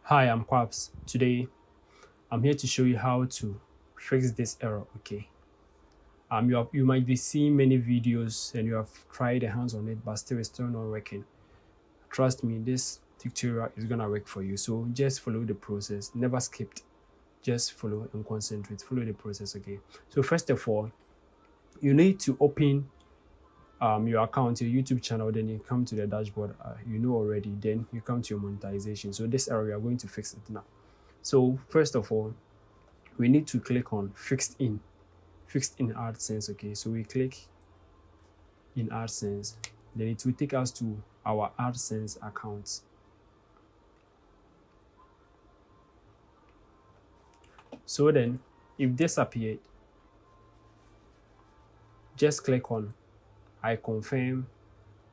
Hi, I'm Quabs. Today, I'm here to show you how to fix this error. Okay. You might be seeing many videos and you have tried the hands on it, but it's still not working. Trust me, this tutorial is gonna work for you. So just follow the process. Never skip. Just follow and concentrate. Follow the process. Okay. So first of all, you need to open your account, your YouTube channel. Then you come to the dashboard. You know already. Then you come to your monetization. So this error, we are going to fix it now. So first of all, we need to click on fixed in AdSense. Okay, so we click in AdSense, then it will take us to our AdSense account. So then if this appeared, just click on I confirm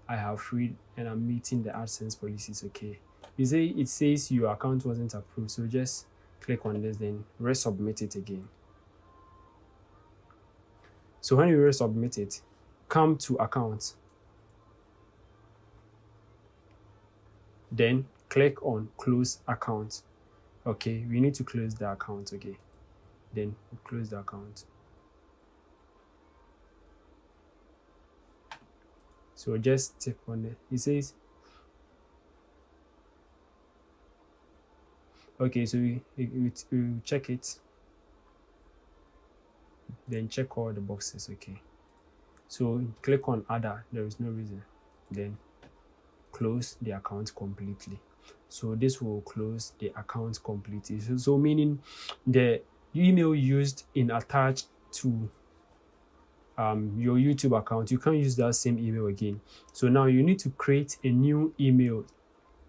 I have freed and I'm meeting the AdSense policies. Okay, it says your account wasn't approved, so just click on this, then resubmit it again. So when you resubmit it, come to account, then click on close account. Okay, we need to close the account. Okay, then close the account. So just tap on it. It says, okay, so we check it, then check all the boxes. Okay, so click on other, there is no reason, then close the account completely. So this will close the account completely. So meaning the email used in attached to your YouTube account, you can't use that same email again. So now you need to create a new email.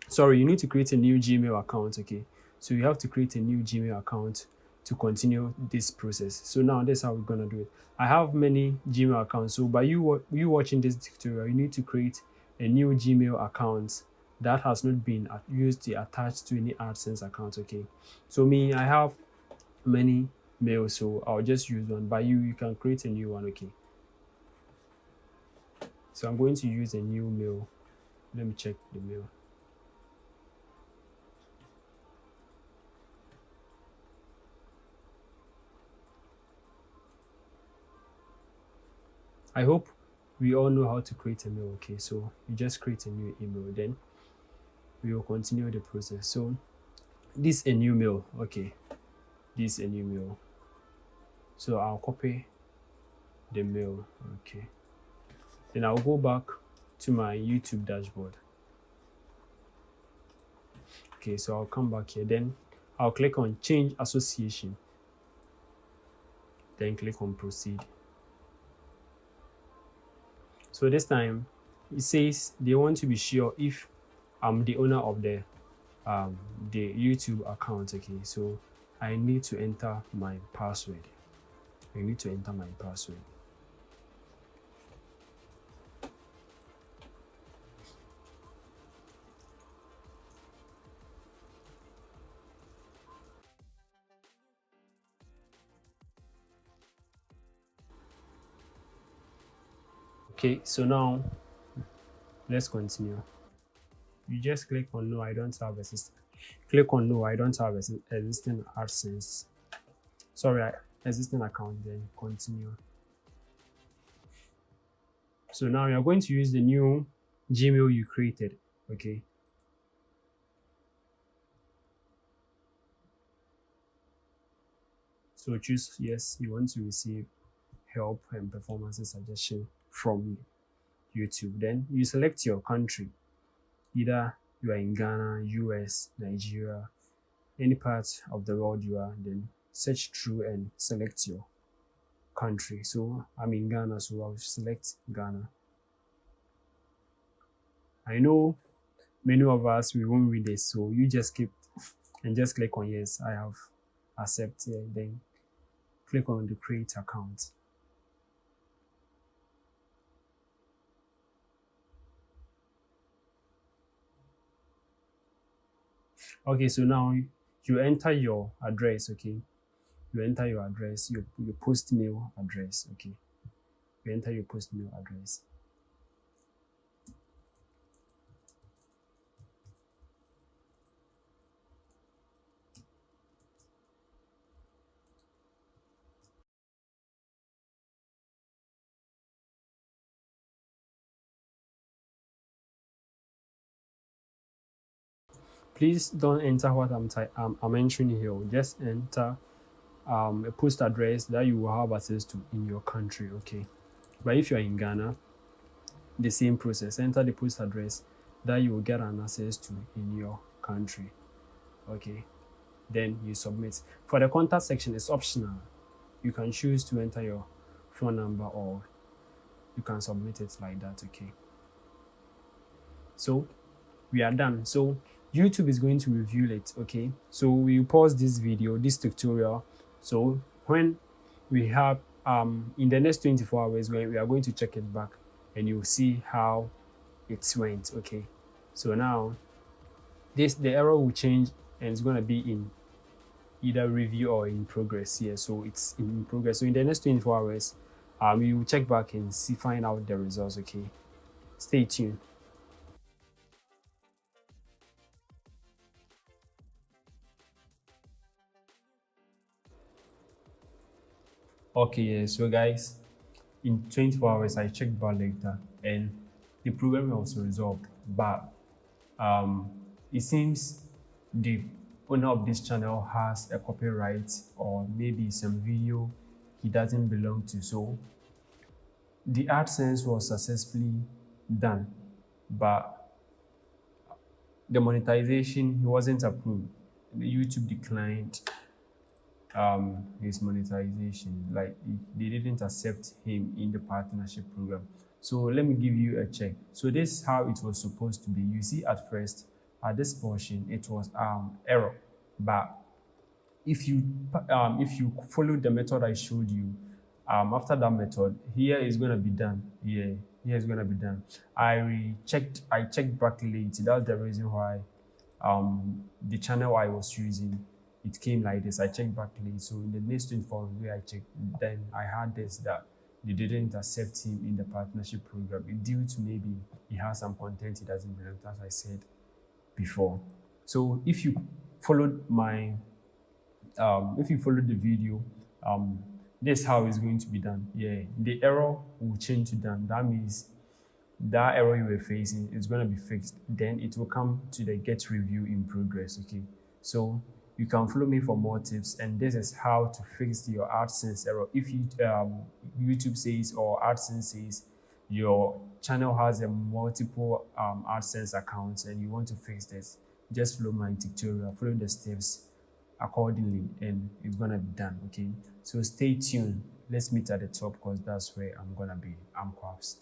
Sorry, you need to create a new Gmail account. Okay, so you have to create a new Gmail account to continue this process. So now that's how we're gonna do it. I have many Gmail accounts, so by you watching this tutorial, you need to create a new Gmail account that has not been used to attach to any AdSense account. Okay, so me, I have many mails, so I'll just use one. By you can create a new one. Okay, so I'm going to use a new mail. Let me check the mail. I hope we all know how to create a mail. Okay, so you just create a new email, then we will continue the process. So this is a new mail. Okay, this is a new mail, so I'll copy the mail. Okay, then I'll go back to my YouTube dashboard. Okay, so I'll come back here, then I'll click on change association, then click on proceed. So this time it says they want to be sure if I'm the owner of the YouTube account. Okay, so I need to enter my password. Okay, so now let's continue. You just click on no, I don't have existing. Click on no, I don't have existing AdSense. Sorry, existing account, then continue. So now you're going to use the new Gmail you created. Okay. So choose yes, you want to receive help and performance suggestion from YouTube. Then you select your country. Either you are in Ghana, US, Nigeria, any part of the world you are, then search through and select your country. So I'm in Ghana, so I'll select Ghana. I know many of us we won't read this, so you just keep and just click on yes, I have accepted, then click on the create account. Okay, so now you enter your address. Okay, you enter your address, your post mail address. Okay, you enter your post mail address. please don't enter what I'm entering here. Just enter a post address that you will have access to in your country. Okay, but if you're in Ghana, the same process. Enter the post address that you will get an access to in your country. Okay, then you submit. For the contact section, it's optional. You can choose to enter your phone number, or you can submit it like that. Okay, so we are done. So YouTube is going to review it. Okay, so we pause this video, this tutorial. So when we have in the next 24 hours, when we are going to check it back, and you'll see how it went. Okay, so now the error will change, and it's going to be in either review or in progress here. So it's in progress. So in the next 24 hours, you will check back and find out the results. Okay, stay tuned. Okay, yeah, so guys, in 24 hours I checked back later, and the problem was resolved. But it seems the owner of this channel has a copyright, or maybe some video he doesn't belong to. So the AdSense was successfully done, but the monetization, he wasn't approved. The YouTube declined his monetization. Like, they didn't accept him in the partnership program. So let me give you a check. So this is how it was supposed to be. You see, at first, at this portion, it was error, but if you follow the method I showed you, after that method, here is going to be done. Here is going to be done. I checked back late. That's the reason why the channel I was using, it came like this. I checked back late. So in the next 24 hours where I checked, then I had this, that they didn't accept him in the partnership program due to maybe he has some content he doesn't belong to, as I said before. So if you followed my if you follow the video, this is how it's going to be done. Yeah, the error will change to done. That means that error you were facing is going to be fixed. Then it will come to the get review in progress. Okay, so you can follow me for more tips, and this is how to fix your AdSense error. If you YouTube says, or AdSense says, your channel has a multiple AdSense accounts and you want to fix this, just follow my tutorial, follow the steps accordingly, and it's gonna be done. Okay, so stay tuned. Let's meet at the top, because that's where I'm gonna be. I'm Kwabs.